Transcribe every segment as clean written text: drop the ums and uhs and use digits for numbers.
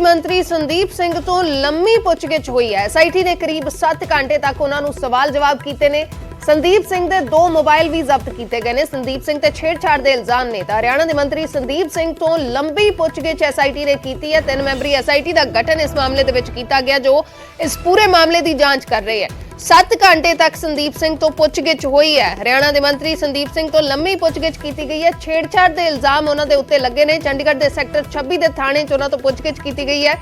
ਮੰਤਰੀ ਸੰਦੀਪ ਸਿੰਘ ਤੋਂ ਲੰਮੀ ਪੁੱਛਗਿੱਛ ਹੋਈ ਹੈ। ਐਸਆਈਟੀ ਨੇ ਕਰੀਬ 7 ਘੰਟੇ ਤੱਕ ਉਹਨਾਂ ਨੂੰ ਸਵਾਲ ਜਵਾਬ ਕੀਤੇ ਨੇ। ਸੰਦੀਪ ਸਿੰਘ ਦੇ 2 ਮੋਬਾਈਲ ਵੀ ਜ਼ਬਤ ਕੀਤੇ ਗਏ ਨੇ। ਸੰਦੀਪ ਸਿੰਘ ਤੇ ਛੇੜਛਾੜ ਦੇ ਇਲਜ਼ਾਮ ਨੇ ਤਾਂ ਹਰਿਆਣਾ ਦੇ ਮੰਤਰੀ ਸੰਦੀਪ ਸਿੰਘ ਤੋਂ ਲੰਬੀ ਪੁੱਛਗਿੱਛ ਐਸਆਈਟੀ ਨੇ ਕੀਤੀ ਹੈ। 3 ਮੈਂਬਰੀ ਐਸਆਈਟੀ ਦਾ ਗਠਨ ਇਸ ਮਾਮਲੇ ਦੇ ਵਿੱਚ ਕੀਤਾ ਗਿਆ ਜੋ ਇਸ ਪੂਰੇ ਮਾਮਲੇ ਦੀ ਜਾਂਚ ਕਰ ਰਹੀ ਹੈ। 7 ਘੰਟੇ ਤੱਕ ਸੰਦੀਪ ਸਿੰਘ ਤੋਂ ਪੁੱਛਗਿੱਛ ਹੋਈ ਹੈ। ਹਰਿਆਣਾ ਦੇ ਮੰਤਰੀ ਸੰਦੀਪ ਸਿੰਘ ਤੋਂ ਲੰਮੀ ਪੁੱਛਗਿੱਛ ਕੀਤੀ ਗਈ ਹੈ। ਛੇੜਛਾੜ ਦੇ ਇਲਜ਼ਾਮ ਉਹਨਾਂ ਦੇ ਉੱਤੇ ਲੱਗੇ ਨੇ। ਚੰਡੀਗੜ੍ਹ ਦੇ ਸੈਕਟਰ 26 ਦੇ ਥਾਣੇ 'ਚ ਉਹਨਾਂ ਤੋਂ ਪੁੱਛਗਿੱਛ ਕੀਤੀ ਗਈ ਹੈ।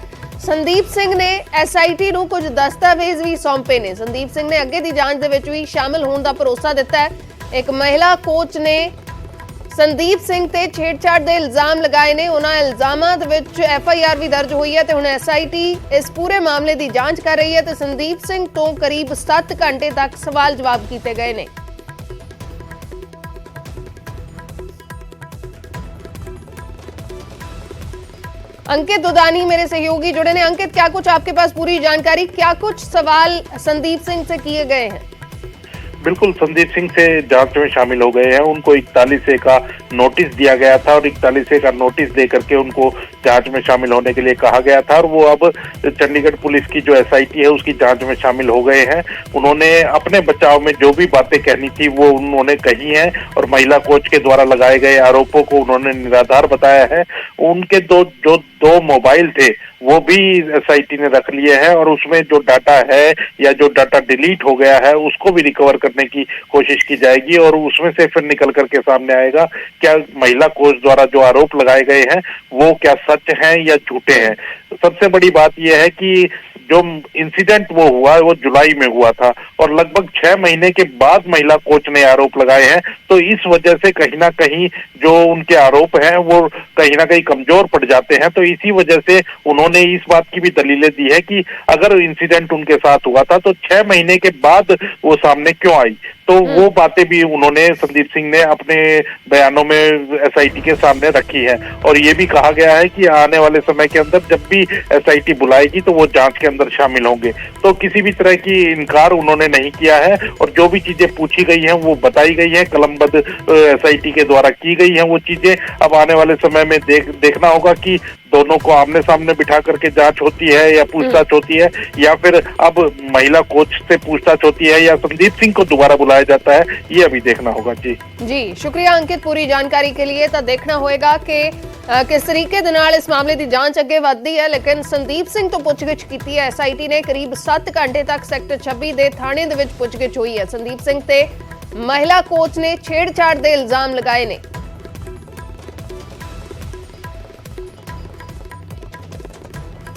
ਸੰਦੀਪ ਸਿੰਘ ਨੇ ਐਸਆਈਟੀ ਨੂੰ ਕੁਝ ਦਸਤਾਵੇਜ਼ ਵੀ ਸੌਂਪੇ ਨੇ। ਸੰਦੀਪ ਸਿੰਘ ਨੇ ਅੱਗੇ ਦੀ ਜਾਂਚ ਦੇ ਵਿੱਚ ਵੀ ਸ਼ਾਮਲ ਹੋਣ ਦਾ ਭਰੋਸਾ ਦਿੱਤਾ ਹੈ। ਇੱਕ ਮਹਿਲਾ ਕੋਚ ਨੇ ਸੰਦੀਪ ਸਿੰਘ ਤੇ ਛੇੜਛਾੜ ਦੇ ਇਲਜ਼ਾਮ ਲਗਾਏ ਨੇ। ਉਹਨਾਂ ਇਲਜ਼ਾਮਾਂ ਦੇ ਵਿੱਚ ਐਫਆਈਆਰ ਵੀ ਦਰਜ ਹੋਈ ਹੈ ਤੇ ਹੁਣ ਐਸਆਈਟੀ ਇਸ ਪੂਰੇ ਮਾਮਲੇ ਦੀ ਜਾਂਚ ਕਰ ਰਹੀ ਹੈ ਤੇ ਸੰਦੀਪ ਸਿੰਘ ਤੋਂ ਕਰੀਬ 7 ਘੰਟੇ ਤੱਕ ਸਵਾਲ ਜਵਾਬ ਕੀਤੇ ਗਏ ਨੇ। अंकित दुदानी मेरे सहयोगी जुड़े ने। अंकित, क्या कुछ आपके पास पूरी जानकारी, क्या कुछ सवाल संदीप सिंह से किए गए हैं? बिल्कुल, संदीप सिंह से जांच में शामिल हो गए हैं। उनको 41A का नोटिस दिया गया था और 41A का नोटिस दे करके उनको जांच में शामिल होने के लिए कहा गया था और वो अब चंडीगढ़ पुलिस की जो एसआईटी है उसकी जांच में शामिल हो गए हैं। उन्होंने अपने बचाव में जो भी बातें कहनी थी वो उन्होंने कही हैं और महिला कोच के द्वारा लगाए गए आरोपों को उन्होंने निराधार बताया है। उनके दो मोबाइल थे वो भी एसआईटी ने रख लिए हैं और उसमें जो डाटा है या जो डाटा डिलीट हो गया है उसको भी रिकवर करने की कोशिश की जाएगी और उसमें से फिर निकल करके सामने आएगा क्या महिला कोच द्वारा जो आरोप लगाए गए हैं वो क्या सच हैं या झूठे हैं। सबसे बड़ी बात यह है कि जो इंसिडेंट वो हुआ वो जुलाई में हुआ था और लगभग 6 महीने के बाद महिला कोच ने आरोप लगाए हैं। तो इस वजह से कहीं ना कहीं जो उनके आरोप हैं वो कहीं ना कहीं कमजोर पड़ जाते हैं। तो इसी वजह से उन्होंने इस बात की भी दलीलें दी है कि अगर इंसिडेंट उनके साथ हुआ था तो 6 महीने के बाद वो सामने क्यों आई। तो वो बातें भी उन्होंने संदीप सिंह ने अपने बयानों में एसआईटी के सामने रखी है और ये भी कहा गया है कि आने वाले समय के अंदर जब भी एसआईटी बुलाएगी तो वो जांच के अंदर शामिल होंगे। तो किसी भी तरह की इनकार उन्होंने नहीं किया है और जो भी चीजें पूछी गई हैं वो बताई गई हैं, कलमबद्ध एसआईटी के द्वारा की गई हैं वो चीजें। अब आने वाले समय में देखना होगा कि दोनों को आमने सामने बिठा करके जांच होती है या पूछताछ होती है या फिर अब महिला कोच से पूछताछ होती है या संदीप सिंह को दोबारा बुलाया जाता है, ये अभी देखना होगा। जी शुक्रिया अंकित पूरी जानकारी के लिए। तो देखना होएगा कि किस तरीके दे नाल इस मामले की जांच अगे वधदी है। लेकिन संदीप सिंह तो पुछगिछ की है एसआईटी ने। करीब 7 घंटे तक सैक्टर 26 के थाने दे विच पुछगिछ हुई है। संदीप सिंह ते महिला कोच ने छेड़छाड़ के इल्जाम लगाए ने।